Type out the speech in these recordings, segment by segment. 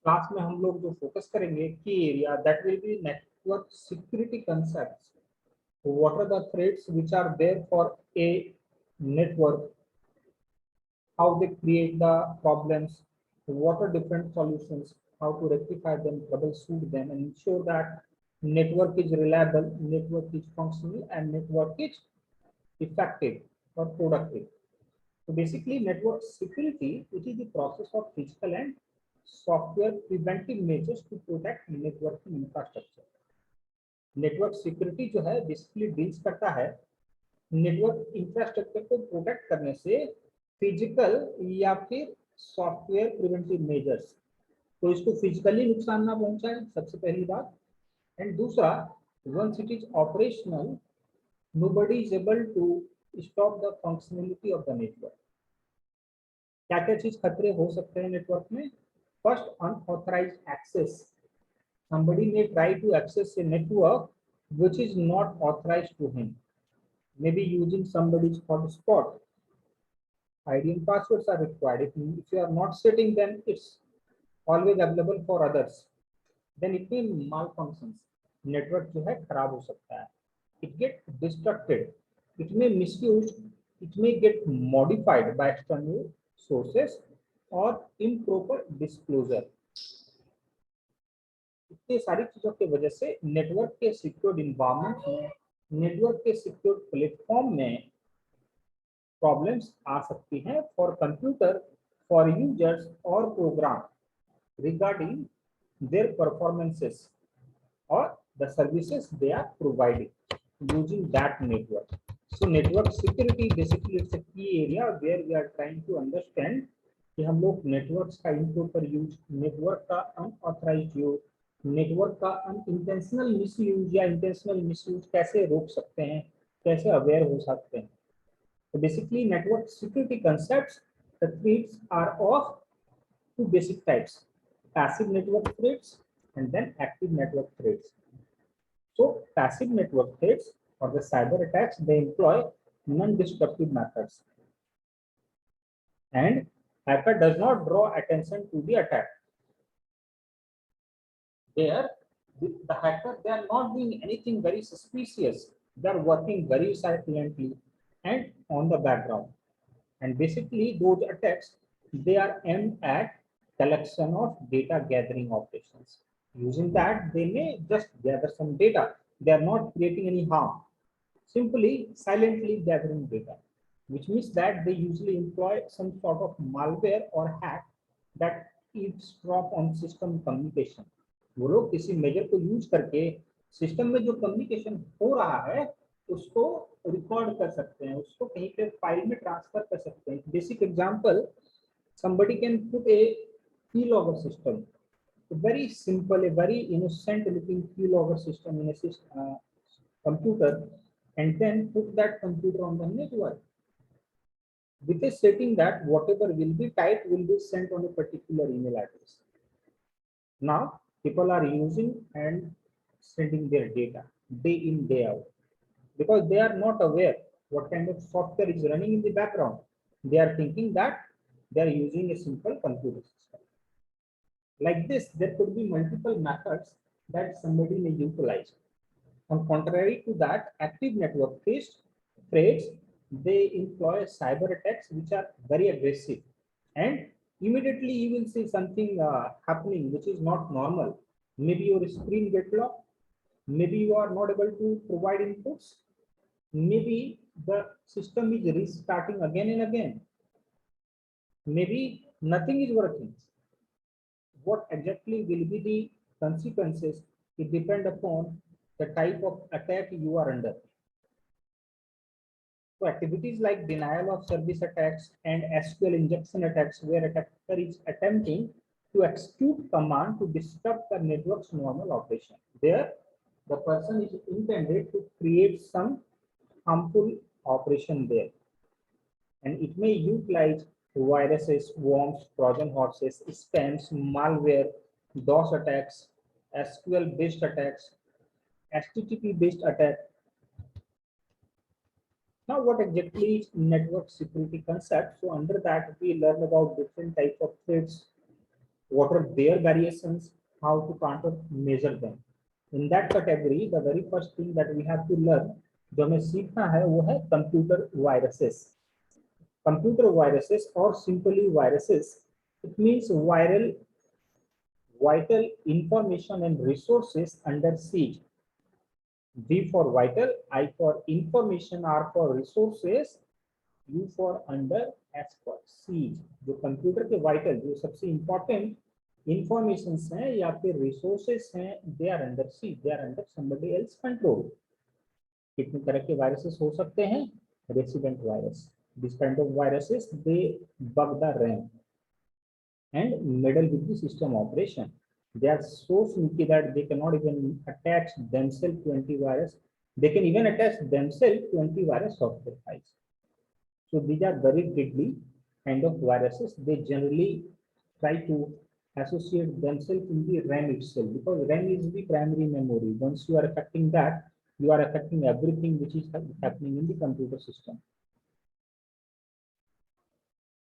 Class में हम लोग जो फोकस करेंगे की area that will be network security concepts. What are the threats which are there for a network, how they create the problems, what are different solutions, how to rectify them, troubleshoot them, and ensure that network is reliable, network is functional, and network is effective or productive. So basically, network security, it is the process of physical and software preventive measures to protect networking infrastructure. Network security जो है basically deals करता है network infrastructure को protect करने से physical या फिर software preventive measures, तो इसको फिजिकली नुकसान ना पहुंचाए सबसे पहली बात. एंड दूसरा, once it is operational nobody is able to stop the functionality of the network. क्या क्या चीज खतरे हो सकते हैं नेटवर्क में? First, unauthorized access. somebody may try to access a network which is not authorized to him, maybe using somebody's hotspot. ID and passwords are required. If you are not setting them, it's always available for others. Then it may malfunctions. Network जो है खराब हो सकता है. It get disrupted. It may misused. It may get modified by external sources or improper disclosure. इतनी सारी चीजों की वजह से नेटवर्क के सिक्योर्ड इन्वायरमेंट में, नेटवर्क के सिक्योर्ड प्लेटफॉर्म में प्रॉब्लम्स आ सकती हैं फॉर कंप्यूटर, फॉर यूजर्स और प्रोग्राम रिगार्डिंग देयर परफॉर्मेंसेस और the services they are providing using that network. So network security basically it's a key area where we are trying to understand कि हम लोग networks का improper use, network का unauthorised use, network का unintentional misuse या intentional misuse कैसे रोक सकते हैं, कैसे अवेयर हो सकते हैं. तो basically network security concepts, the threats are of two basic types, passive network threats and then active network threats. So passive network threats or the cyber attacks, they employ non-destructive methods and hacker does not draw attention to the attack. There, the hacker, they are not doing anything very suspicious. They are working very silently and on the background. And basically, those attacks, they are aimed at collection of data gathering operations. Using that, they may just gather some data. They are not creating any harm. Simply, silently gathering data, which means that they usually employ some sort of malware or hack that eavesdrop on system communication. वो लोग किसी major को use करके system में जो communication हो रहा है उसको रिकॉर्ड कर सकते हैं, उसको कहीं पे फाइल में ट्रांसफर कर सकते हैं. Basic example, somebody can put a keylogger system, a very simple, a very innocent looking keylogger system in a computer, and then put that computer on the network with a setting that whatever will be typed will be sent on a particular email address. Now people are using and sending their data day in, day out, because they are not aware what kind of software is running in the background. They are thinking that they are using a simple computer system. Like this, there could be multiple methods that somebody may utilize. On contrary to that, active network threats, they employ cyber attacks which are very aggressive, and immediately you will see something happening which is not normal. Maybe your screen get locked, maybe you are not able to provide inputs, maybe the system is restarting again and again, maybe nothing is working. What exactly will be the consequences? It depends upon the type of attack you are under. So activities like denial of service attacks and SQL injection attacks, where attacker is attempting to execute command to disrupt the network's normal operation. There, the person is intended to create some harmful operation there, and it may utilize viruses, worms, Trojan horses, spams, malware, DOS attacks, SQL-based attacks, HTTP-based attack. Now, what exactly is network security concept? So under that, we learn about different types of threats, what are their variations, how to counter measure them. In that category, the very first thing that we have to learn, जो हमें सीखना है वो है computer viruses. Computer viruses or simply viruses, it means vital information and resources under siege. V for vital, I for information, R for resources, U for under, S for siege. जो computer के vital जो सबसे important information हैं या फिर resources हैं, they are under siege, they are under somebody else control. कितने तरह के वायरसेस हो सकते हैं? Resident virus. This kind of viruses, they bug the RAM and meddle with the system operation. They are so sneaky that they cannot even attach themselves to antivirus. They can even attach themselves to antivirus software files. So these are very deadly kind of viruses. They generally try to associate themselves in the RAM itself, because RAM is the primary memory. Once you are affecting that, you are affecting everything which is happening in the computer system.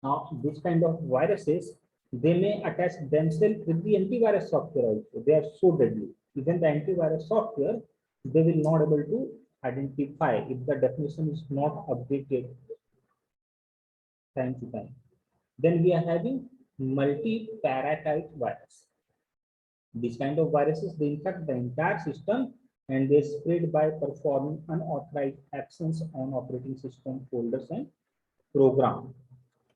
Now, this kind of viruses, they may attach themselves with the antivirus software also. They are so deadly. Even the antivirus software, they will not able to identify if the definition is not updated time to time. Then we are having multi-paratype virus. These kind of viruses, they infect the entire system and they spread by performing unauthorized actions on operating system folders and program.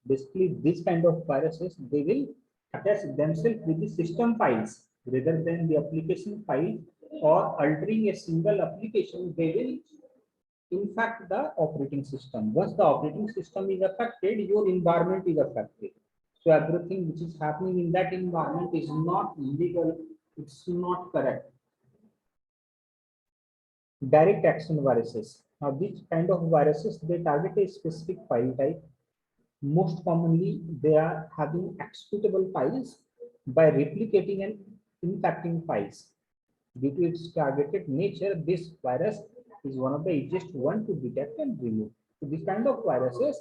Basically, this kind of viruses, they will attach themselves with the system files rather than the application file, or altering a single application, they will infect the operating system. Once the operating system is affected, your environment is affected. So everything which is happening in that environment is not legal, it's not correct. Direct action viruses. Now, these kind of viruses, they target a specific file type. Most commonly, they are having executable files by replicating and infecting files. Due to its targeted nature, this virus is one of the easiest one to detect and remove. So this kind of viruses,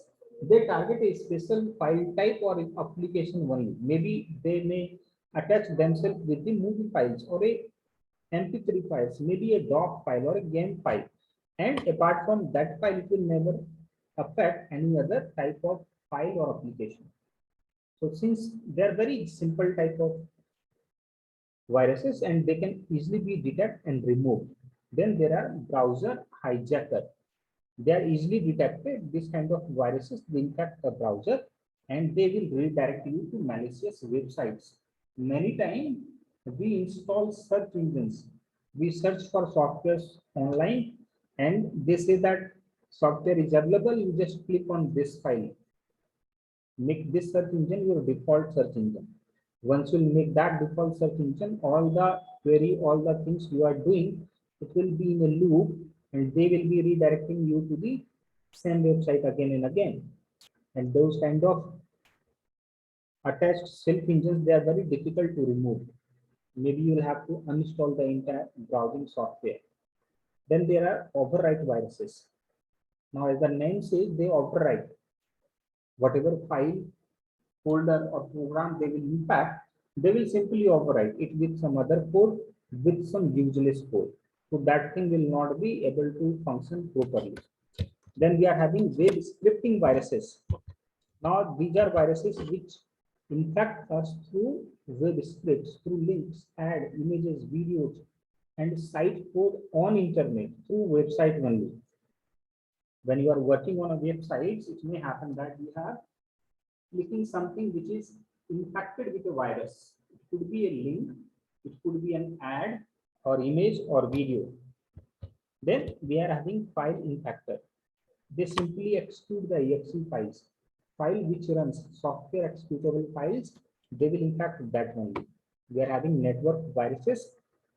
they target a special file type or application only. Maybe they may attach themselves with the movie files or a MP3 files, maybe a doc file or a game file. And apart from that file, it will never affect any other type of file or application. So since they are very simple type of viruses and they can easily be detected and removed. Then there are browser hijacker. They are easily detected. This kind of viruses, they infect the browser and they will redirect you to malicious websites. Many times we install search engines. We search for software online and they say that software is available. You just click on this file. Make this search engine your default search engine. Once you make that default search engine, all the query, all the things you are doing, it will be in a loop and they will be redirecting you to the same website again and again. And those kind of attached self engines, they are very difficult to remove. Maybe you will have to uninstall the entire browsing software. Then there are overwrite viruses. Now, as the name says, they overwrite whatever file, folder or program they will impact, they will simply overwrite it with some other code, with some useless code. So that thing will not be able to function properly. Then we are having web scripting viruses. Now these are viruses which infect us through web scripts, through links, add images, videos, and site code on internet through website only. When you are working on a website, it may happen that you have clicking something which is infected with a virus. It could be a link, it could be an ad or image or video. Then we are having file infector. They simply execute the exe files. File which runs software executable files, they will infect that only. We are having network viruses.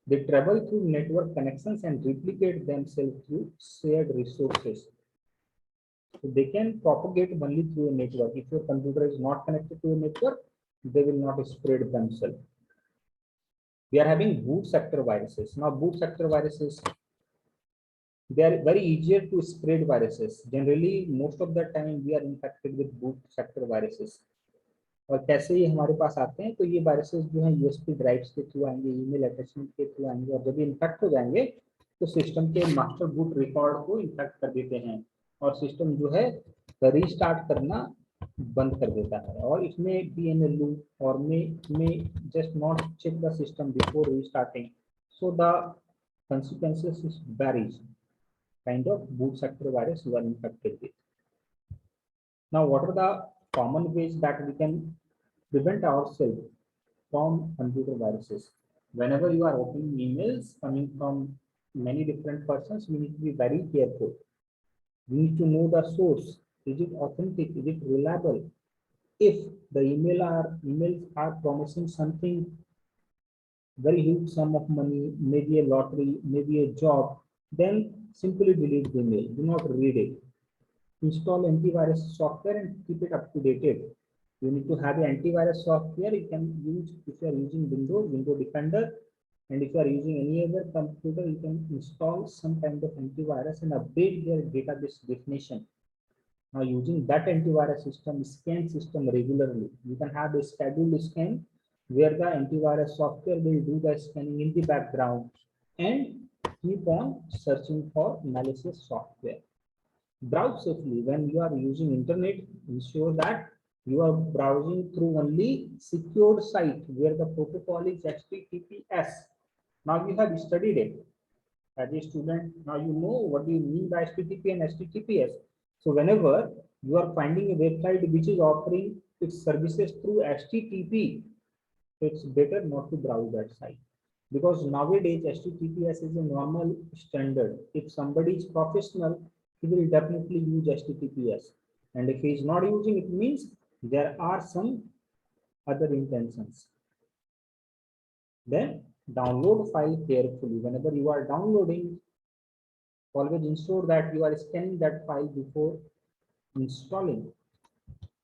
They travel through network connections and replicate themselves through shared resources. So they can propagate only through a network. If your computer is not connected to a network, they will not spread themselves. We are having boot sector viruses. Now, boot sector viruses, they are very easier to spread viruses. Generally, most of the time we are infected with boot sector viruses. और कैसे ये हमारे पास आते हैं, तो ये viruses जो है यूएसबी ड्राइव्स के थ्रू आएंगे, ईमेल अटैचमेंट के थ्रू आएंगे, और जब इन्फेक्ट हो जाएंगे तो सिस्टम के मास्टर बूट रिकॉर्ड को इन्फेक्ट कर देते हैं और सिस्टम जो है रीस्टार्ट करना बंद कर देता है। और इसमें बी एन एल और में just not check the system before restarting, so the consequences is varies kind of boot sector virus you are infected with. Now, what are the common ways that we can prevent ourselves from computer viruses? Whenever you are opening emails coming from many different persons, we need to be very careful. We need to know the source. Is it authentic? Is it reliable? If the emails are promising something very huge sum of money, maybe a lottery, maybe a job, then simply delete the email. Do not read it. Install antivirus software and keep it up to date. You need to have an antivirus software. You can use, if you are using Windows, Windows Defender, and if you are using any other computer, you can install some kind of antivirus and update their database definition. Now, using that antivirus system, scan system regularly. You can have a scheduled scan where the antivirus software will do the scanning in the background and keep on searching for malicious software. Browse safely. When you are using internet, ensure that you are browsing through only secured site where the protocol is HTTPS. Now you have studied it as a student. Now you know what do you mean by HTTP and HTTPS. So whenever you are finding a website which is offering its services through HTTP, it's better not to browse that site, because nowadays HTTPS is a normal standard. If somebody is professional, he will definitely use HTTPS, and if he is not using it, means there are some other intentions. Then download file carefully. Whenever you are downloading, always ensure that you are scanning that file before installing,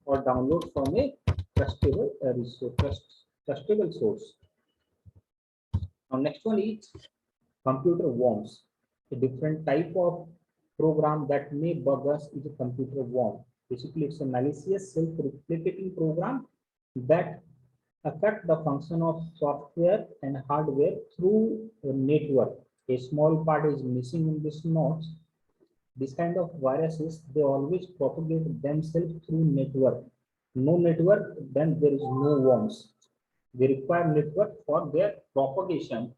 or download from a trustable trustable source. Now next one is computer worms. A different type of program that may bug us is a computer worm. Basically, it's a malicious self-replicating program that affect the function of software and hardware through a network. A small part is missing in this notes. This kind of viruses, they always propagate themselves through network. No network, then there is no worms. They require network for their propagation,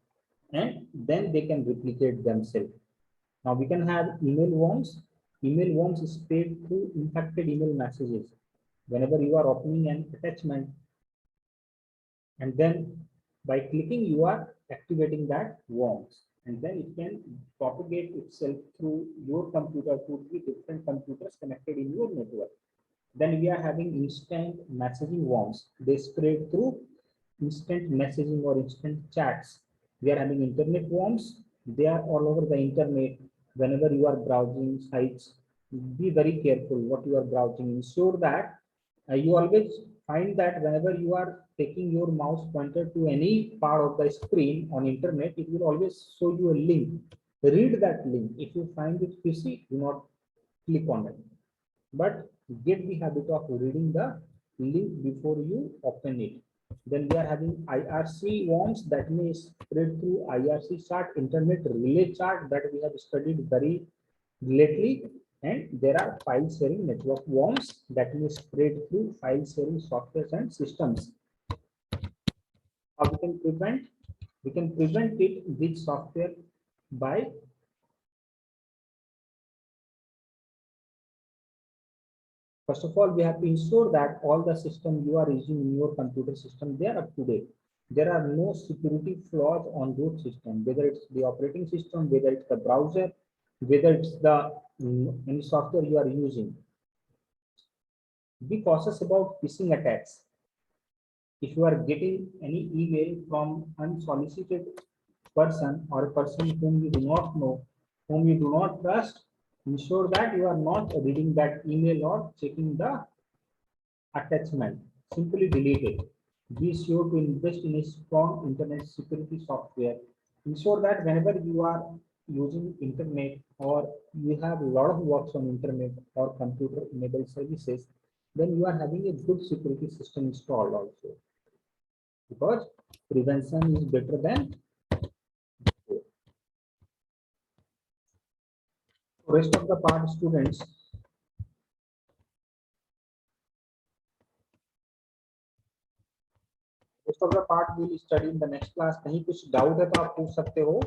and then they can replicate themselves. Now we can have email worms. Email worms spread through infected email messages. Whenever you are opening an attachment, and then by clicking you are activating that worms, and then it can propagate itself through your computer to the different computers connected in your network. Then we are having instant messaging worms. They spread through instant messaging or instant chats. We are having internet worms. They are all over the internet. Whenever you are browsing sites, be very careful what you are browsing. Ensure that you always find that whenever you are taking your mouse pointer to any part of the screen on internet, it will always show you a link. Read that link. If you find it fishy, do not click on it, but get the habit of reading the link before you open it. Then we are having IRC worms that may spread through IRC chart, internet relay chart, that we have studied very lately. And there are file sharing network worms that may spread through file sharing softwares and systems. How we can prevent? We can prevent it with software by first of all, we have to ensure that all the system you are using in your computer system, they are up to date. There are no security flaws on those systems, whether it's the operating system, whether it's the browser, whether it's the any software you are using. Be cautious about phishing attacks. If you are getting any email from unsolicited person or a person whom you do not know, whom you do not trust, ensure that you are not reading that email or checking the attachment. Simply delete it. Be sure to invest in a strong internet security software. Ensure that whenever you are using internet or you have a lot of works on internet or computer enabled services, then you are having a good security system installed also, because prevention is better than cure. Rest of the part, students, rest of the part we'll study in the next class. कहीं कुछ doubt है तो आप पूछ सकते हो.